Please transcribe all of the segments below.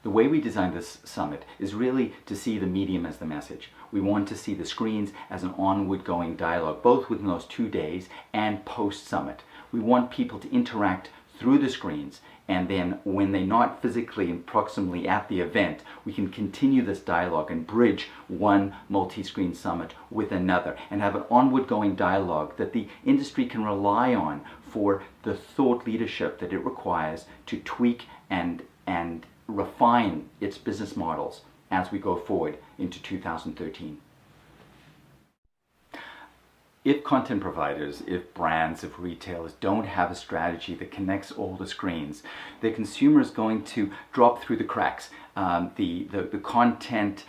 The way we designed this summit is really to see the medium as the message. We want to see the screens as an onward going dialogue, both within those 2 days and post-summit. We want people to interact through the screens, and then when they're not physically and proximally at the event, we can continue this dialogue and bridge one multi-screen summit with another and have an onward going dialogue that the industry can rely on for the thought leadership that it requires to tweak and refine its business models as we go forward into 2013. If content providers, if brands, if retailers don't have a strategy that connects all the screens, the consumer is going to drop through the cracks. The content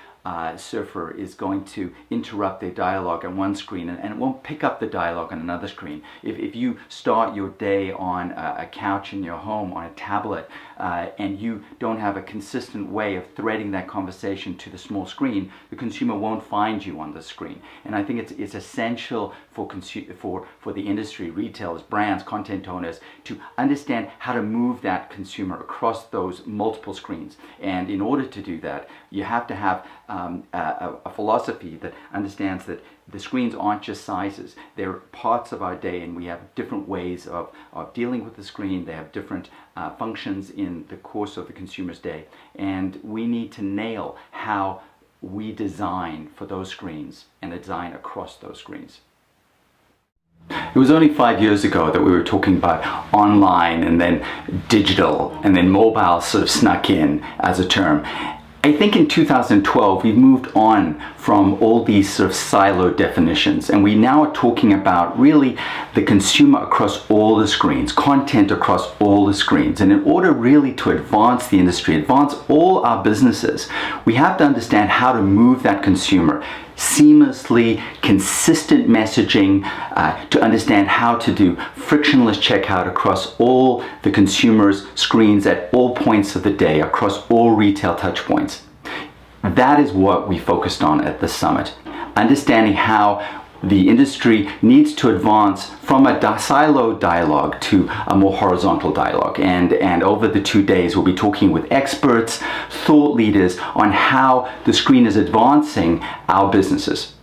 surfer is going to interrupt their dialogue on one screen and it won't pick up the dialogue on another screen. If you start your day on a couch in your home on a tablet and you don't have a consistent way of threading that conversation to the small screen, the consumer won't find you on the screen. And I think it's essential for the industry, retailers, brands, content owners to understand how to move that consumer across those multiple screens. And in order to do that, you have to have a philosophy that understands that the screens aren't just sizes. They're parts of our day, and we have different ways of dealing with the screen. They have different functions in the course of the consumer's day. And we need to nail how we design for those screens and design across those screens. It was only 5 years ago that we were talking about online and then digital and then mobile sort of snuck in as a term. I think in 2012 we've moved on from all these sort of siloed definitions, and we now are talking about really the consumer across all the screens, content across all the screens. And in order really to advance the industry, advance all our businesses, we have to understand how to move that consumer seamlessly, consistent messaging, to understand how to do frictionless checkout across all the consumer's screens at all points of the day, across all retail touch points. That is what we focused on at the summit. Understanding how the industry needs to advance from a siloed dialogue to a more horizontal dialogue. And over the 2 days, we'll be talking with experts, thought leaders on how the screen is advancing our businesses.